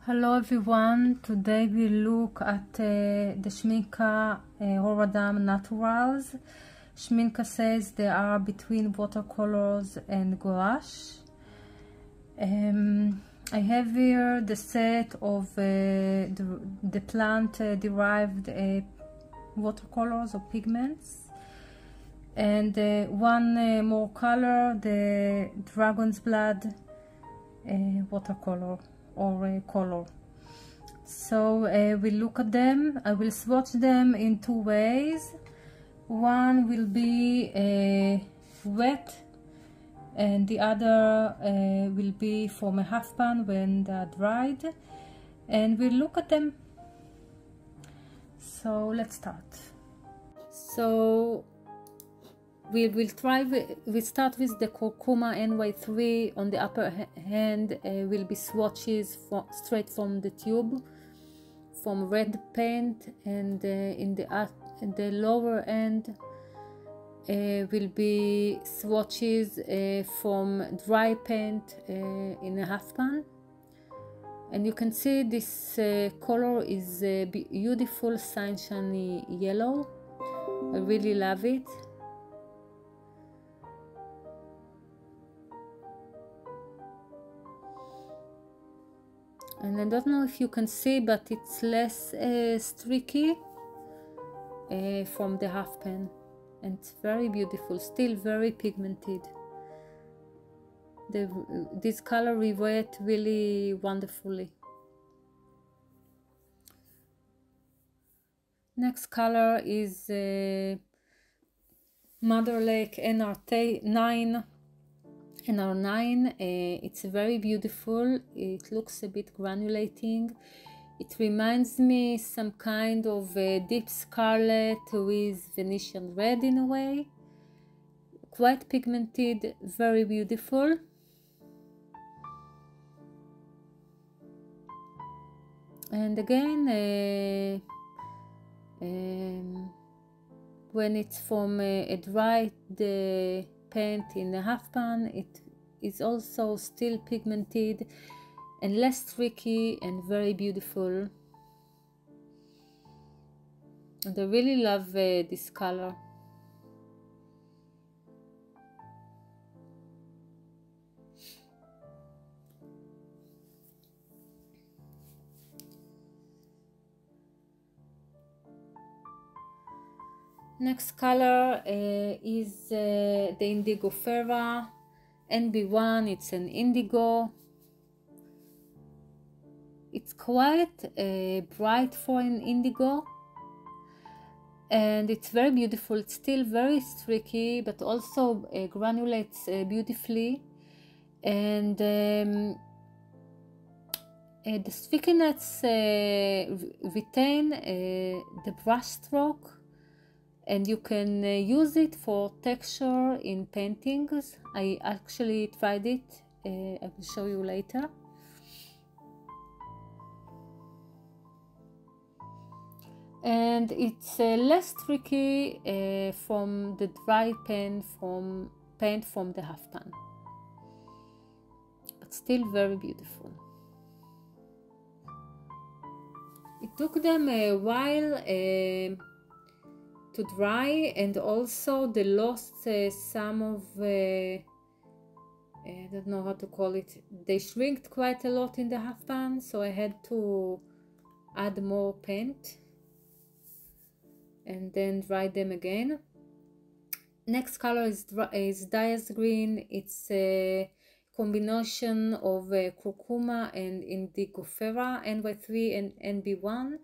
Hello everyone, today we look at the Schmincke Horadam Naturals. Schmincke says they are between watercolors and gouache. I have here the set of the plant derived watercolors or pigments, and one more color, the dragon's blood watercolor or color. So we look at them. I will swatch them in two ways. One will be wet, and the other will be from a half pan when they are dried, and we'll look at them. So let's start. So we start with the curcuma NY3. On the upper hand will be swatches straight from the tube, from red paint, and in the lower end will be swatches from dry paint in a half pan. And you can see this color is beautiful sunshiny yellow. I really love it. And I don't know if you can see, but it's less streaky from the half pan, and it's very beautiful, still very pigmented. This color rewet really wonderfully. Next color is Mother Lake NR9. It's very beautiful. It looks a bit granulating. It reminds me some kind of deep scarlet with Venetian red in a way. Quite pigmented, very beautiful. And again, when it's from a dried paint in a half pan, it is also still pigmented and less streaky and very beautiful. And I really love this color. Next color is the Indigo Ferra NB1. It's an indigo. It's quite bright for an indigo, and it's very beautiful. It's still very streaky, but also granulates beautifully, and the streakiness retain the brush stroke. And you can use it for texture in paintings. I actually tried it. I will show you later. And it's less tricky from the dry paint from the half pan, but still very beautiful. It took them a while to dry, and also they lost some of I don't know how to call it. They shrinked quite a lot in the half pan, so I had to add more paint and then dry them again. Next color is Dias Green. It's a combination of curcuma and Indigo Ferra NY3 and NB1.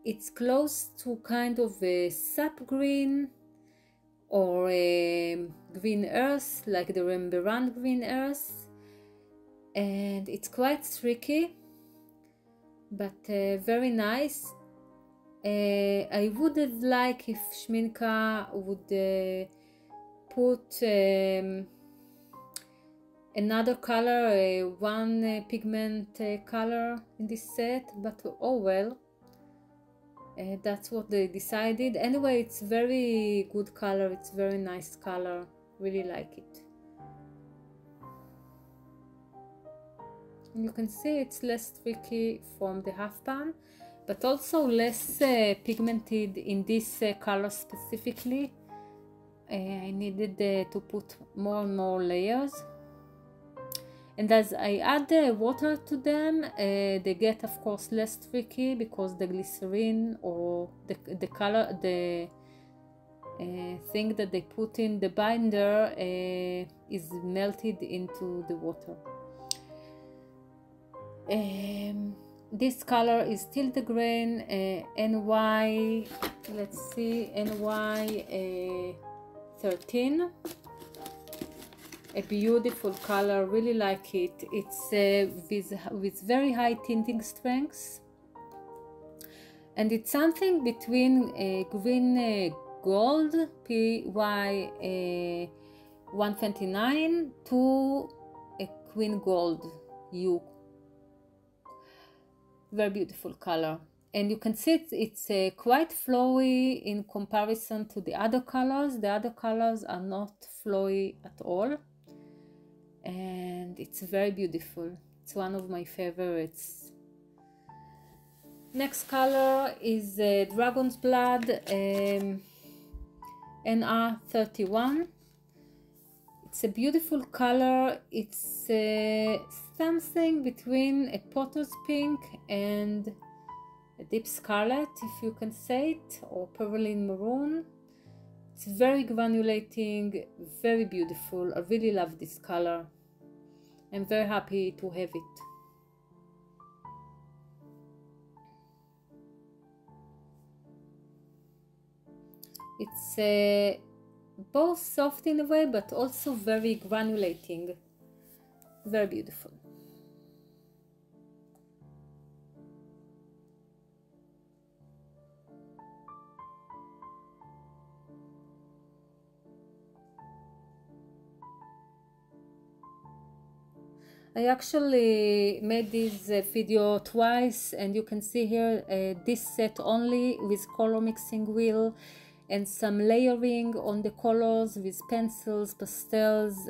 It's close to kind of a sap green or a green earth, like the Rembrandt green earth, and it's quite streaky, but very nice. I would have liked if Schmincke would put another color, one pigment color in this set, but oh well. That's what they decided. Anyway, it's very good color. It's very nice color. Really like it. You can see it's less tricky from the half pan, but also less pigmented in this color specifically. I needed to put more and more layers, and as I add water to them, they get of course less tricky because the glycerin or the color, the thing that they put in the binder is melted into the water. This color is still the grain NY, let's see, NY 13. A beautiful color, really like it. It's with very high tinting strengths, and it's something between green gold PY 129 to a queen gold U. Very beautiful color, and you can see it's quite flowy in comparison to the other colors. The other colors are not flowy at all, and it's very beautiful. It's one of my favorites. Next color is Dragon's Blood NR31. It's a beautiful color. It's something between a potter's pink and a deep scarlet, if you can say it, or perylene maroon. It's very granulating, very beautiful. I really love this color. I'm very happy to have it. It's both soft in a way, but also very granulating. Very beautiful. I actually made this video twice, and you can see here this set only with color mixing wheel and some layering on the colors with pencils, pastels,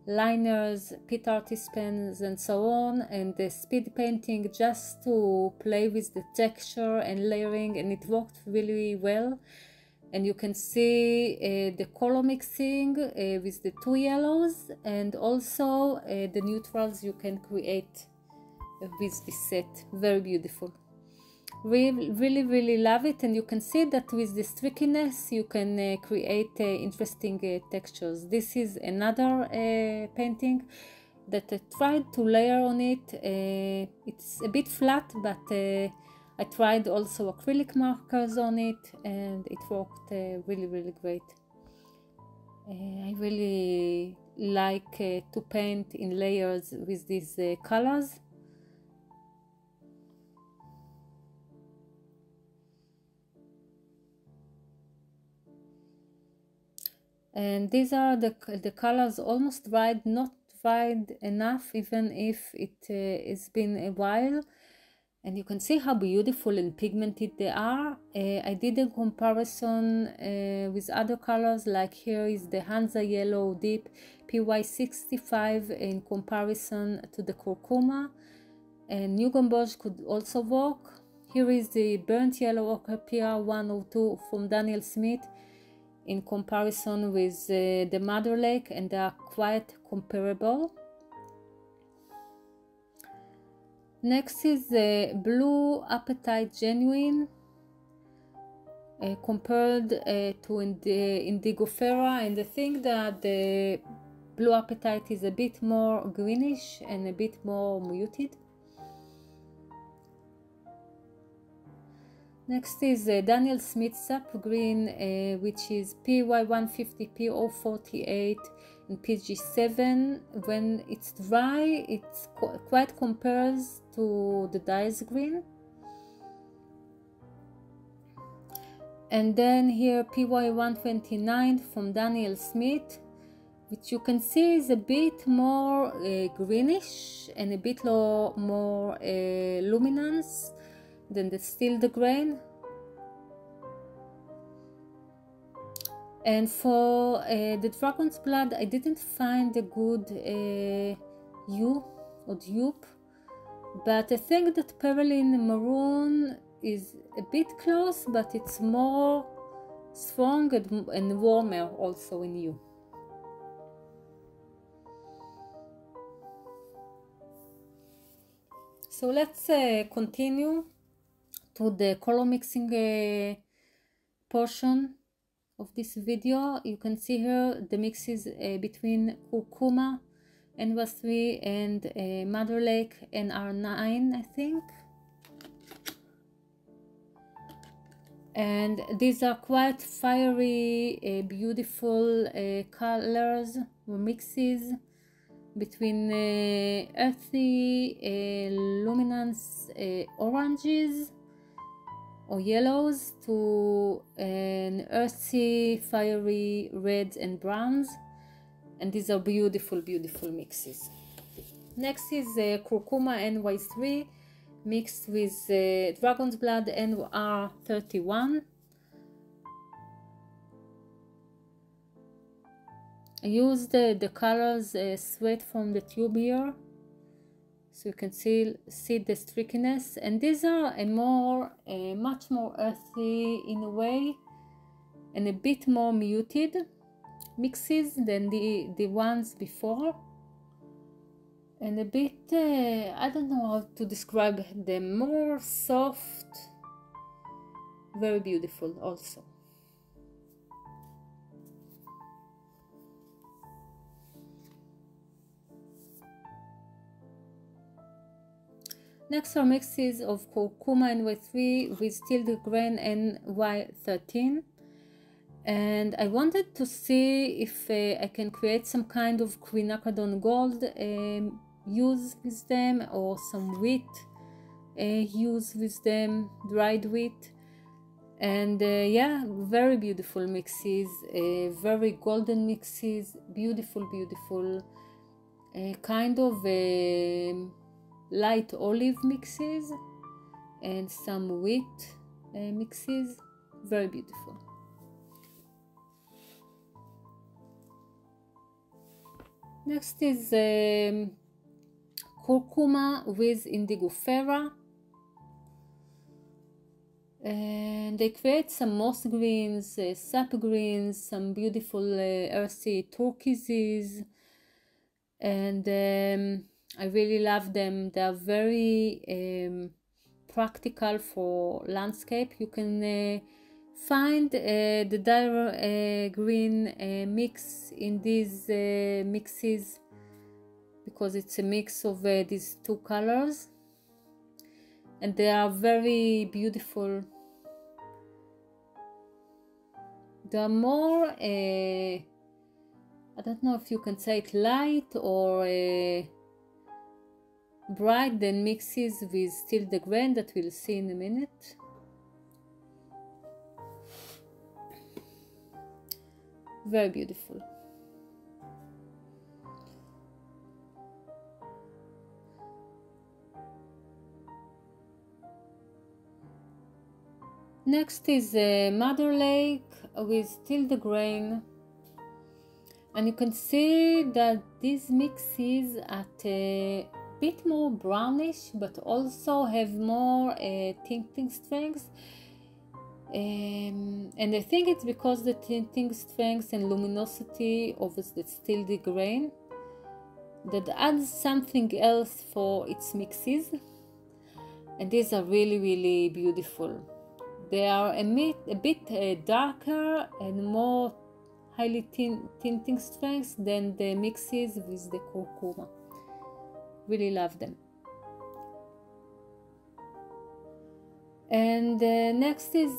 liners, pit artist pens and so on, and the speed painting just to play with the texture and layering, and it worked really well. And you can see the color mixing with the two yellows, and also the neutrals you can create with this set. Very beautiful. Really love it, and you can see that with this trickiness you can create interesting textures. This is another painting that I tried to layer on it. It's a bit flat, but I tried also acrylic markers on it, and it worked really great. I really like to paint in layers with these colors. And these are the colors almost dried, not dried enough, even if it has been a while. And you can see how beautiful and pigmented they are. I did a comparison with other colors, like here is the Hansa Yellow Deep PY65 in comparison to the Curcuma. And New Gamboge could also work. Here is the Burnt Yellow Ochre PR102 from Daniel Smith in comparison with the Mother Lake, and they are quite comparable. Next is the Blue Appetite Genuine compared to Indigo Ferra, and I think that the Blue Appetite is a bit more greenish and a bit more muted. Next is Daniel Smith Sap Green, which is PY150, PO48 and PG7. When it's dry, it quite compares to the Dyes Green. And then here PY129 from Daniel Smith, which you can see is a bit more greenish and a bit more luminance than the grain. And for the Dragon's Blood, I didn't find a good hue or dupe, but I think that Perylene Maroon is a bit close, but it's more strong and warmer also in you. So let's continue to the color mixing portion of this video. You can see here the mixes between Curcuma, NY3 and Mother Lake and R9, I think. And these are quite fiery, beautiful colors or mixes between earthy, luminance oranges or yellows to an earthy, fiery reds and browns. And these are beautiful, beautiful mixes. Next is Curcuma NY3 mixed with Dragon's Blood NR31. I used the colors straight from the tube here, so you can see the streakiness, and these are much more earthy in a way and a bit more muted mixes than the ones before, and a bit I don't know how to describe them, more soft, very beautiful also. Next are mixes of Curcuma NY3 with Tilde Grain NY13, and I wanted to see if I can create some kind of quinacridone gold use with them, or some wheat use with them, dried wheat. And yeah, very beautiful mixes, very golden mixes, beautiful, beautiful, kind of light olive mixes and some wheat mixes, very beautiful. Next is Curcuma with Indigofera, and they create some moss greens, sap greens, some beautiful earthy turquoises, and I really love them. They are very practical for landscape. You can find the dire green mix in these mixes, because it's a mix of these two colors, and they are very beautiful. They are more I don't know if you can say it light or bright than mixes with Tilde Grain that we'll see in a minute. Very beautiful. Next is Mother Lake with Tilde Grain, and you can see that these mixes at a bit more brownish, but also have more tinting strength, and I think it's because the tinting strength and luminosity of the Tilde Grain that adds something else for its mixes, and these are really, really beautiful. They are a bit darker and more highly tinting strengths than the mixes with the Curcuma. Really love them. And next is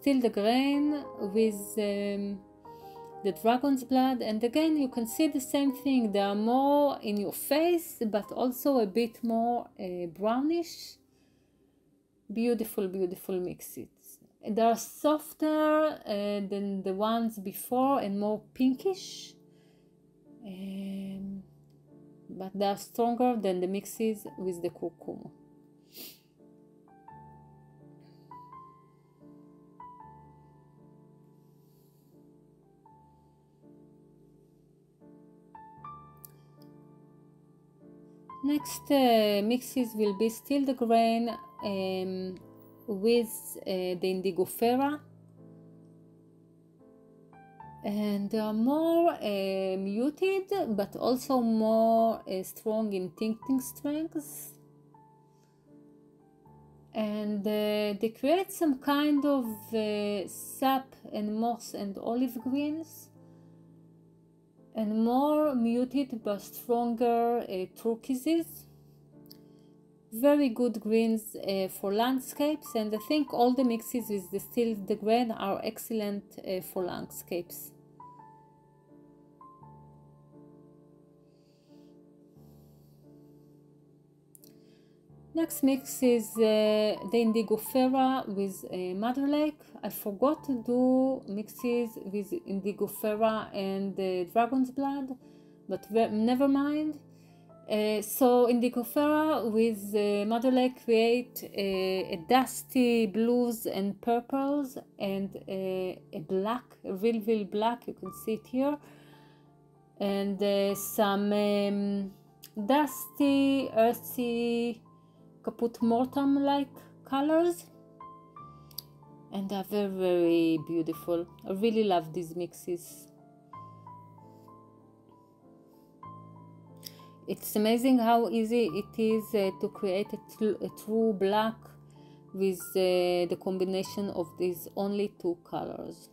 Tilde Grain with the Dragon's Blood, and again you can see the same thing. They are more in your face, but also a bit more brownish. Beautiful, beautiful mixes. They are softer than the ones before and more pinkish, but they are stronger than the mixes with the Curcuma. Next mixes will be still the grain with the Indigofera, and they are more muted but also more strong in tinting strengths, and they create some kind of sap and moss and olive greens, and more muted but stronger turquoises. Very good greens for landscapes, and I think all the mixes with the still the grain are excellent for landscapes. Next mix is the Indigofera with Mother Lake. I forgot to do mixes with Indigofera and Dragon's Blood, but never mind. So Indigofera with Mother Lake create a dusty blues and purples, and a black, a real black, you can see it here, and some dusty, earthy, Caput Mortem like colors, and they're very beautiful. I really love these mixes. It's amazing how easy it is to create a true black with the combination of these only two colors.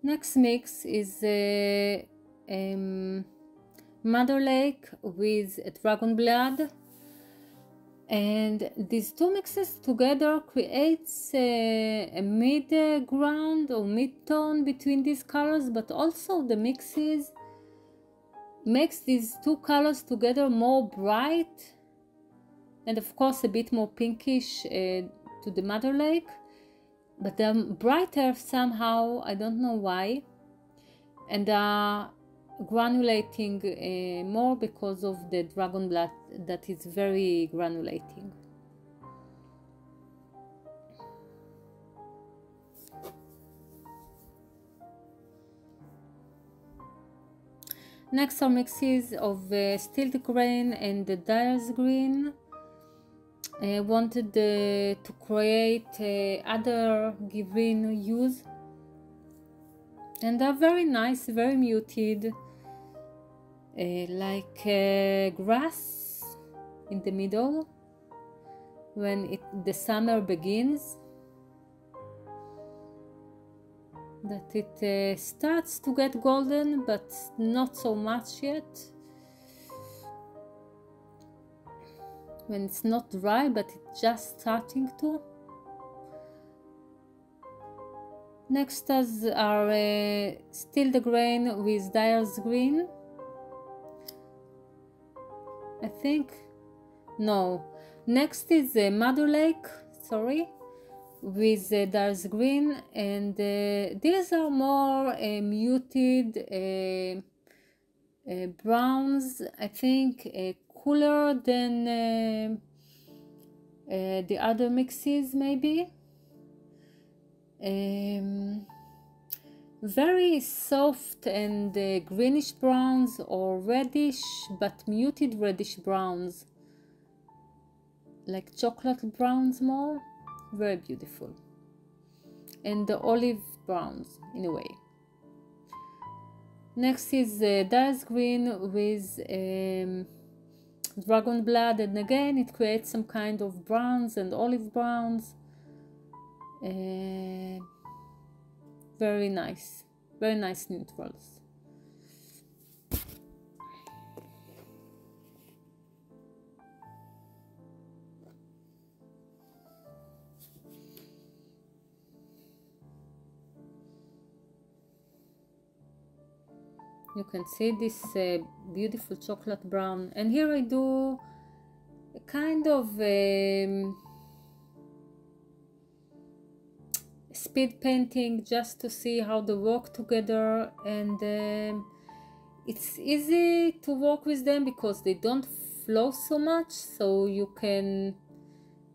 Next mix is Mother Lake with Dragon Blood, and these two mixes together creates a mid-ground or mid-tone between these colors, but also the mixes makes these two colors together more bright, and of course a bit more pinkish to the Mother Lake, but they're brighter somehow, I don't know why, and granulating more because of the Dragon Blood that is very granulating. Next are mixes of Stilled Grain and the Dyer's Green. I wanted to create other green hues, and they're very nice, very muted, like grass in the middle when the summer begins, that it starts to get golden but not so much yet, when it's not dry but it's just starting to. Next are Still the Grain with Dyer's Green, I think. No, next is Mother Lake, sorry, with Dyer's Green, and these are more muted browns, I think, cooler than the other mixes maybe. Very soft and greenish browns, or reddish but muted reddish browns, like chocolate browns more. Very beautiful, and the olive browns in a way. Next is Dyer's Green with Dragon Blood, and again it creates some kind of browns and olive browns. Very nice neutrals. You can see this beautiful chocolate brown, and here I do a kind of speed painting just to see how they work together, and it's easy to work with them because they don't flow so much, so you can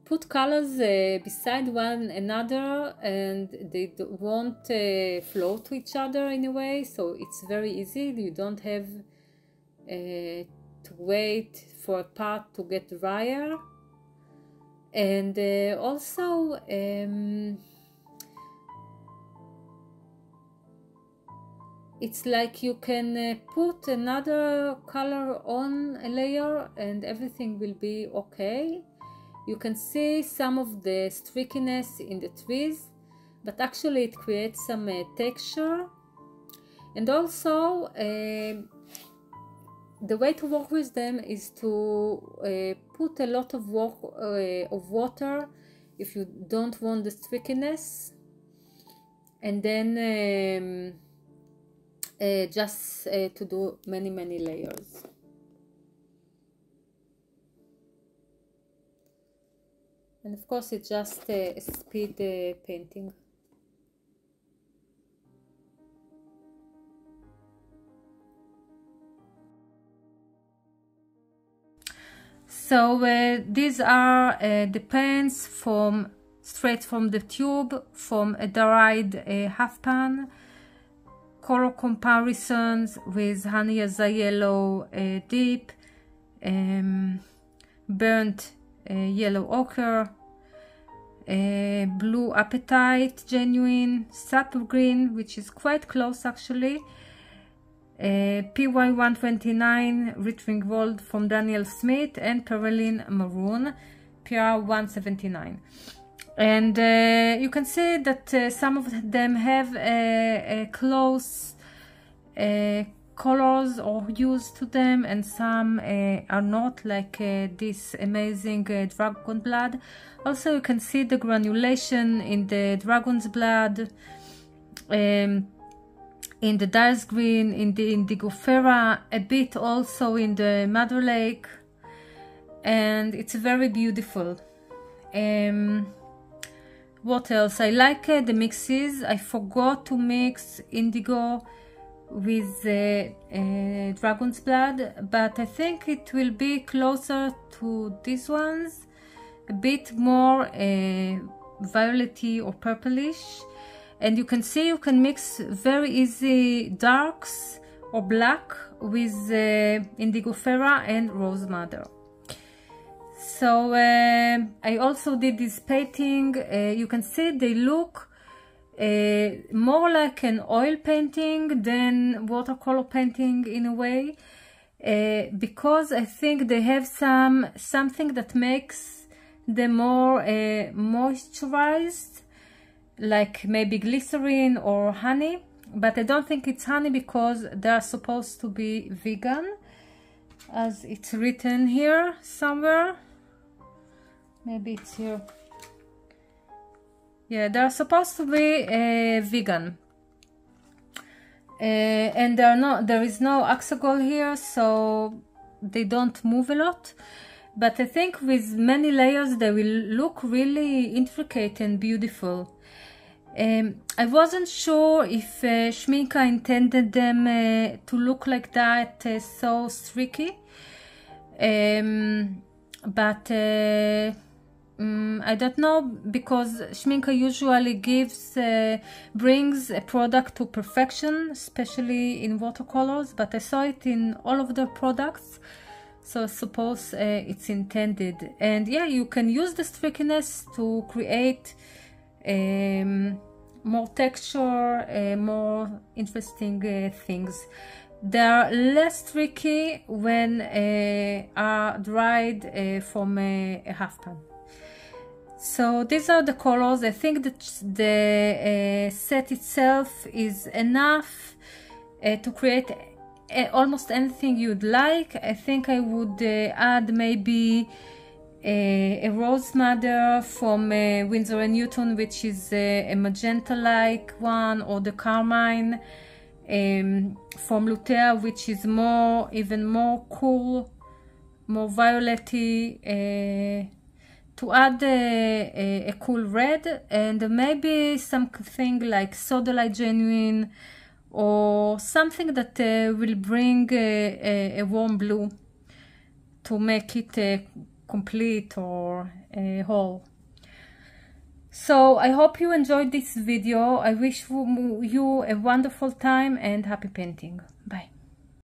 put colors beside one another and they won't flow to each other in a way, so it's very easy. You don't have to wait for a part to get drier. And also it's like you can put another color on a layer and everything will be okay. You can see some of the streakiness in the trees, but actually it creates some texture. And also the way to work with them is to put a lot of water if you don't want the streakiness, and then just to do many layers. And of course it's just a speed painting. So these are the paints straight from the tube, from a dried half pan. Color comparisons with honey yellow deep, burnt yellow ochre, blue appetite genuine, sap green, which is quite close actually, PY 129 Ritring Gold from Daniel Smith, and Perylene Maroon PR 179. And you can see that some of them have close colors or hues to them, and some are not, like this amazing dragon blood. Also you can see the granulation in the dragon's blood, in the Dyer's green, in the indigo ferra, a bit also in the Madder Lake, and it's very beautiful. What else? I like the mixes. I forgot to mix indigo with dragon's blood, but I think it will be closer to these ones, a bit more violetty or purplish. And you can see you can mix very easy darks or black with indigo ferra and rose madder. So I also did this painting. You can see they look more like an oil painting than watercolor painting in a way, because I think they have something that makes them more moisturized, like maybe glycerin or honey, but I don't think it's honey because they are supposed to be vegan, as it's written here somewhere. Maybe it's here. Yeah, they're supposed to be vegan, and there is no oxagol here, so they don't move a lot. But I think with many layers they will look really intricate and beautiful. I wasn't sure if Schmincke intended them to look like that, so streaky, but I don't know, because Schmincke usually brings a product to perfection, especially in watercolors, but I saw it in all of their products, so I suppose it's intended. And yeah, you can use the streakiness to create more texture, more interesting things. They are less tricky when are dried from a half pan. So these are the colors. I think that the set itself is enough to create almost anything you'd like. I think I would add maybe a rose madder from Winsor & Newton, which is a magenta-like one, or the carmine from Lutea, which is even more cool, more violetty. to add a cool red, and maybe something like Sodalite Genuine or something that will bring a warm blue to make it complete or whole. So I hope you enjoyed this video. I wish you a wonderful time and happy painting. Bye.